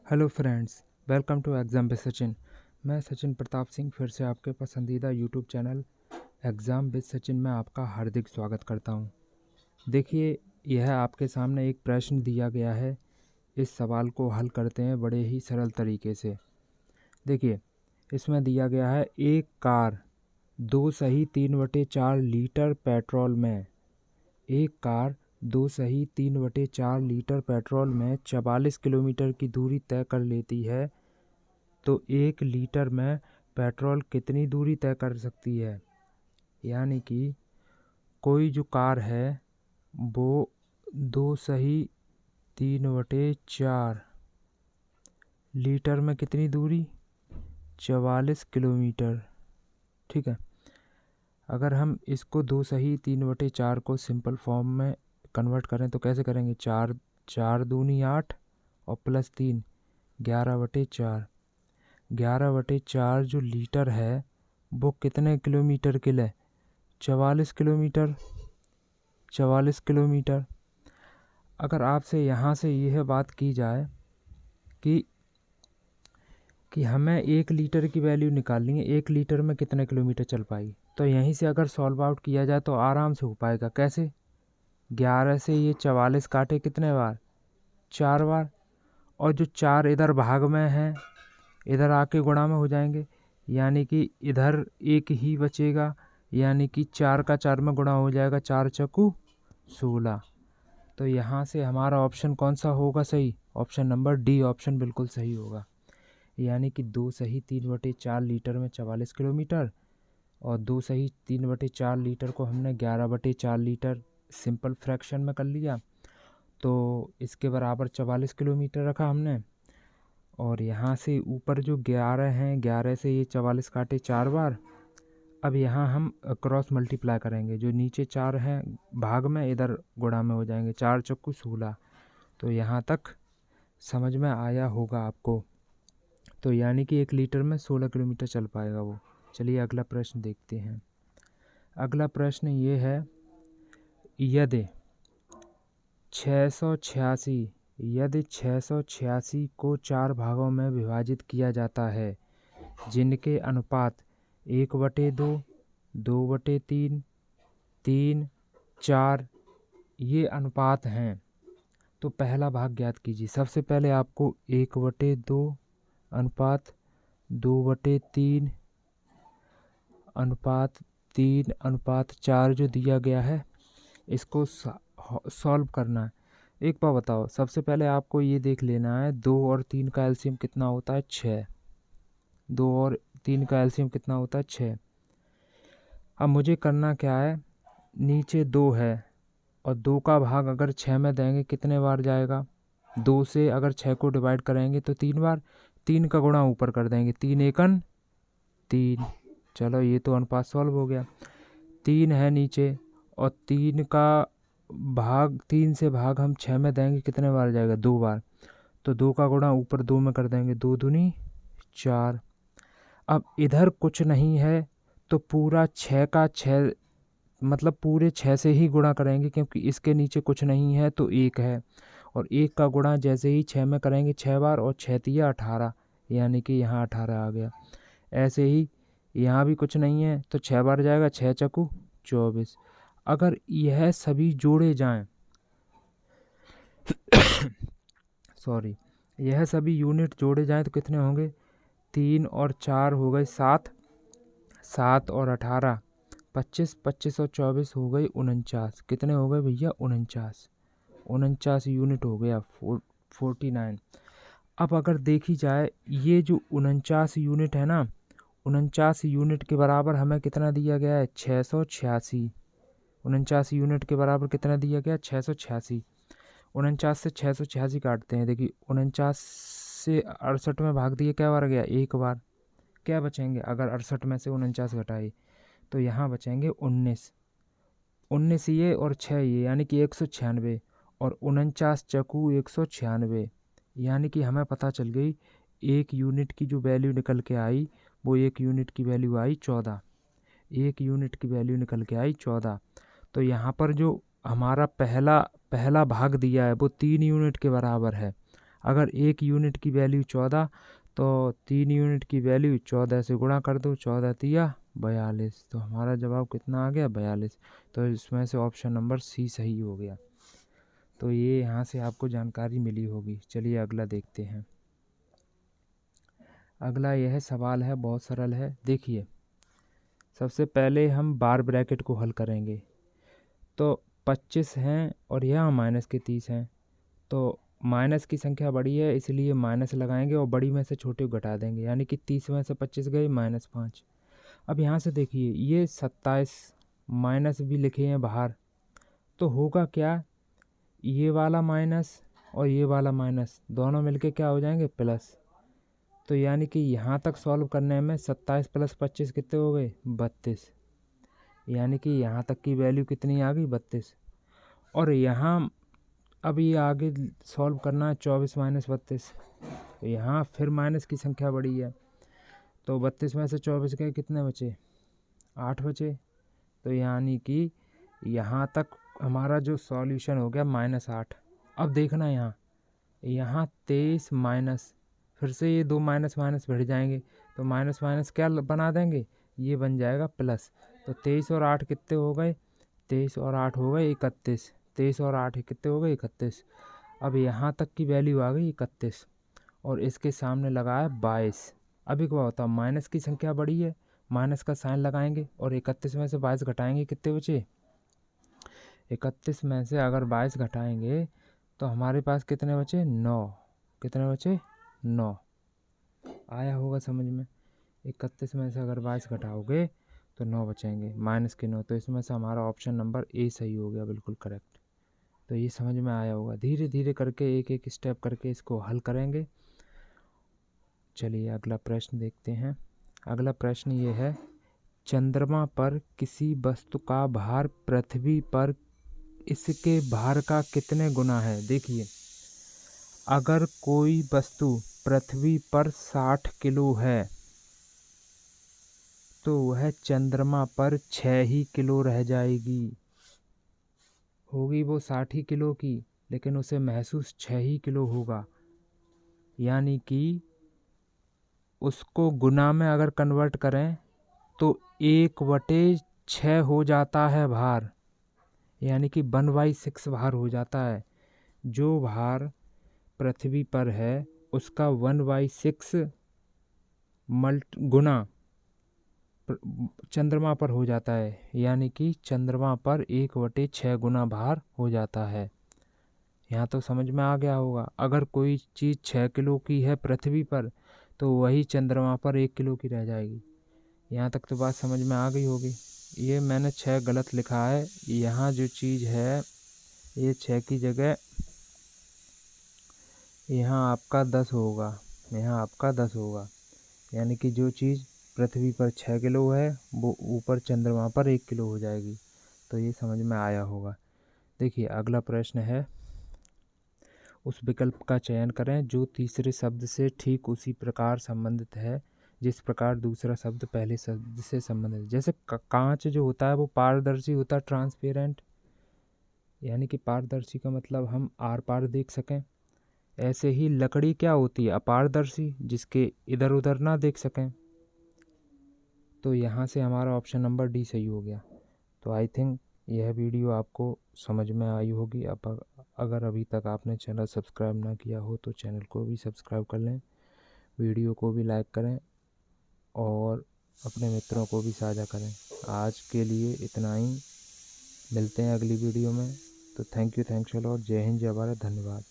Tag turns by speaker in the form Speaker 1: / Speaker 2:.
Speaker 1: Hello friends, welcome to exam with Sachin. मैं सचिन प्रताप सिंह फिर से आपके पसंदीदा YouTube channel exam with Sachin में आपका हार्दिक स्वागत करता हूं। देखिए, यह आपके सामने एक प्रश्न दिया गया है। इस सवाल को हल करते हैं बड़े ही सरल तरीके से। देखिए, इसमें दिया गया है एक कार 2 सही 3/4 लीटर पेट्रोल में एक कार 2 सही 3/4 लीटर पेट्रोल में 44 किलोमीटर की दूरी तय कर लेती है, तो 1 लीटर में पेट्रोल कितनी दूरी तय कर सकती है। यानी कि कोई जो कार है वो 2 सही 3/4 लीटर में कितनी दूरी 44 किलोमीटर। ठीक है, अगर हम इसको 2 सही 3/4 को सिंपल फॉर्म में कन्वर्ट करें तो कैसे करेंगे। 4 4 दूनी 8 और +3 11/4। 11/4 जो लीटर है वो कितने किलोमीटर के लिए 44 किलोमीटर। 44 किलोमीटर। अगर आपसे यहाँ से यह बात की जाए कि हमें 1 लीटर की वैल्यू निकालनी है, 1 लीटर में कितने किलोमीटर चल पाएगी, तो यहीं से अगर सॉल्व आउट किया जाए तो आराम से हो पाएगा। कैसे, 11 से ये 44 काटे कितने बार 4 बार, और जो 4 इधर भाग में है इधर आके गुणा में हो जाएंगे, यानी कि इधर एक ही बचेगा, यानी कि 4 का 4 में गुणा हो जाएगा, 4 चक्कू 16। तो यहाँ से हमारा ऑप्शन कौन सा होगा सही, ऑप्शन नंबर डी ऑप्शन बिल्कुल सही होगा। यानी कि 2 सही 3/4 लीटर में 44 किलोमीटर और 2 सही 3/4 लीटर को हमने 11/4 लीटर सिंपल फ्रैक्शन में कर लिया, तो इसके बराबर 44 किलोमीटर रखा हमने। और यहाँ से ऊपर जो 11 हैं, 11 से ये 44 काटे 4 बार। अब यहाँ हम क्रॉस मल्टीप्लाई करेंगे, जो नीचे 4 हैं भाग में इधर गुणा में हो जाएंगे, 4 चक्कू 16। तो यहाँ तक समझ में आया होगा आपको। तो यानी कि 1 लीटर में 16 किलोमीटर चल पाएगा वो। चलिए अगला प्रश्न देखते हैं। अगला प्रश्न ये है, यदि 686 यदि 686 को 4 भागों में विभाजित किया जाता है, जिनके अनुपात 1/2, 2/3, 3, 4 ये अनुपात हैं, तो पहला भाग ज्ञात कीजिए। सबसे पहले आपको 1/2 अनुपात 2/3 अनुपात 3 अनुपात 4 जो दिया गया है इसको सॉल्व करना है। एक बार बताओ, सबसे पहले आपको ये देख लेना है 2 और 3 का एलसीएम कितना होता है 6। 2 और 3 का एलसीएम कितना होता है 6। अब मुझे करना क्या है, नीचे 2 है और 2 का भाग अगर 6 में देंगे कितने बार जाएगा, 2 से अगर 6 को डिवाइड करेंगे तो 3 बार, 3 का गुणा ऊपर कर देंगे, 3 एकन 3। चलो ये तो अनुपात सॉल्व हो गया। 3 है नीचे और 3 का भाग 3 से भाग हम 6 में देंगे कितने बार जाएगा 2 बार, तो 2 का गुणा ऊपर 2 में कर देंगे, 2 दूनी 4। अब इधर कुछ नहीं है तो पूरा 6 का 6 मतलब पूरे 6 से ही गुणा करेंगे, क्योंकि इसके नीचे कुछ नहीं है तो 1 है, और 1 का गुणा जैसे ही 6 में करेंगे 6 बार, और 6 तिया 18, यानी कि यहाँ 18 आ गया। ऐसे ही यहाँ भी कुछ नहीं है तो 6 बार जाएगा, 6 चक्कू 24। अगर यह सभी जोड़े जाएं सॉरी, यह सभी यूनिट जोड़े जाएं तो कितने होंगे, 3 और 4 हो गए 7, 7 और 18 25, 25 और 24 हो गई 49। कितने हो गए भैया 49, 49 यूनिट हो गया 49। अब अगर देखी जाए ये जो 49 यूनिट है ना, 49 यूनिट के बराबर हमें कितना दिया गया है 686। 49 यूनिट के बराबर कितना दिया गया 686। 49 से 686 काटते हैं, देखिए 49 से 68 में भाग दिए क्या बार गया, एक बार। क्या बचेंगे अगर 68 में से 49 घटाए तो यहाँ बचेंगे 19। 19 ये और 6 ये, यानी कि 196, और 49 चकू 196, यानी कि हमें पता चल गई एक यूनिट की जो वैल्यू निकल के आई वो एक यूनिट की वैल्यू आई 14। एक यूनिट की वैल्यू निकल के आई 14। तो यहाँ पर जो हमारा पहला भाग दिया है वो 3 यूनिट के बराबर है। अगर 1 यूनिट की वैल्यू 14 तो 3 यूनिट की वैल्यू 14 से गुणा कर दो, 14 तिया 42। तो हमारा जवाब कितना आ गया? 42। तो इसमें से ऑप्शन नंबर सी सही हो गया। तो ये यहाँ से आपको जानकारी मिली होगी। चलिए अगला देखते हैं। अगला यह सवाल है, बहुत सरल है। देखिए, सबसे पहले हम बार ब्रैकेट को हल करेंगे। तो 25 हैं और यहाँ माइनस के 30 हैं, तो माइनस की संख्या बड़ी है इसलिए माइनस लगाएंगे और बड़ी में से छोटे को घटा देंगे, यानी कि 30 में से 25 गए -5। अब यहाँ से देखिए, ये 27 माइनस भी लिखे हैं बाहर, तो होगा क्या, ये वाला माइनस और ये वाला माइनस दोनों मिलके क्या हो जाएंगे? प्लस। तो यानी कि यहाँ तक सॉल्व करने में 27 + 25 कितने हो गए? 32। यानी कि यहाँ तक की वैल्यू कितनी आ गई? 32। और यहाँ अब ये आगे सॉल्व करना है 24 - 32। तो यहाँ फिर माइनस की संख्या बड़ी है, तो 32 में से 24 गए, कितने बचे? 8 बचे। तो यानी कि यहाँ तक हमारा जो सॉल्यूशन हो गया -8। अब देखना यहाँ 23 माइनस, फिर से ये 2 माइनस माइनस भिड़ जाएंगे, तो माइनस माइनस क्या बना देंगे? ये बन जाएगा प्लस। तो 23 और 8 कितने हो गए? 23 और 8 हो गए 31। 23 और 8 कितने हो गए? 31। अब यहाँ तक की वैल्यू आ गई 31 और इसके सामने लगा है 22। अभी क्या होता है? माइनस की संख्या बड़ी है, माइनस का साइन लगाएंगे और 31 में से 22 घटाएंगे, कितने बचे? 31 में से अगर 22 घटाएंगे तो हमारे पास कितने बचे? 9। कितने बचे? 9। आया होगा समझ में? 31 में से अगर 22 घटाओगे तो 9 बचेंगे, माइनस के 9। तो इसमें से हमारा ऑप्शन नंबर ए सही हो गया, बिल्कुल करेक्ट। तो ये समझ में आया होगा। धीरे धीरे करके एक एक स्टेप करके इसको हल करेंगे। चलिए अगला प्रश्न देखते हैं। अगला प्रश्न ये है, चंद्रमा पर किसी वस्तु का भार पृथ्वी पर इसके भार का कितने गुना है? देखिए, अगर कोई वस्तु पृथ्वी पर 60 किलो है तो वह चंद्रमा पर 6 ही किलो रह जाएगी। होगी वो 60 ही किलो की, लेकिन उसे महसूस 6 ही किलो होगा। यानी कि उसको गुना में अगर कन्वर्ट करें तो 1/6 हो जाता है भार, यानी कि 1/6 भार हो जाता है। जो भार पृथ्वी पर है उसका 1/6 गुना चंद्रमा पर हो जाता है, यानी कि चंद्रमा पर 1/6 गुना भार हो जाता है। यहाँ तो समझ में आ गया होगा। अगर कोई चीज़ 6 किलो की है पृथ्वी पर तो वही चंद्रमा पर 1 किलो की रह जाएगी। यहाँ तक तो बात समझ में आ गई होगी। ये मैंने 6 गलत लिखा है, यहाँ जो चीज़ है ये 6 की जगह यहाँ आपका 10 होगा, यहाँ आपका 10 होगा। यानी कि जो चीज़ पृथ्वी पर 6 किलो है वो ऊपर चंद्रमा पर 1 किलो हो जाएगी। तो ये समझ में आया होगा। देखिए अगला प्रश्न है, उस विकल्प का चयन करें जो तीसरे शब्द से ठीक उसी प्रकार संबंधित है जिस प्रकार दूसरा शब्द पहले शब्द से संबंधित है। जैसे कांच जो होता है वो पारदर्शी होता है, ट्रांसपेरेंट, यानी कि पारदर्शी का मतलब हम आर पार देख सकें। ऐसे ही लकड़ी क्या होती है? अपारदर्शी, जिसके इधर उधर ना देख सकें। तो यहाँ से हमारा ऑप्शन नंबर डी सही हो गया। तो आई थिंक यह वीडियो आपको समझ में आई होगी। अब अगर अभी तक आपने चैनल सब्सक्राइब ना किया हो तो चैनल को भी सब्सक्राइब कर लें, वीडियो को भी लाइक करें और अपने मित्रों को भी साझा करें। आज के लिए इतना ही, मिलते हैं अगली वीडियो में। तो थैंक्स अ लॉट। जय हिंद, जय भारत, धन्यवाद।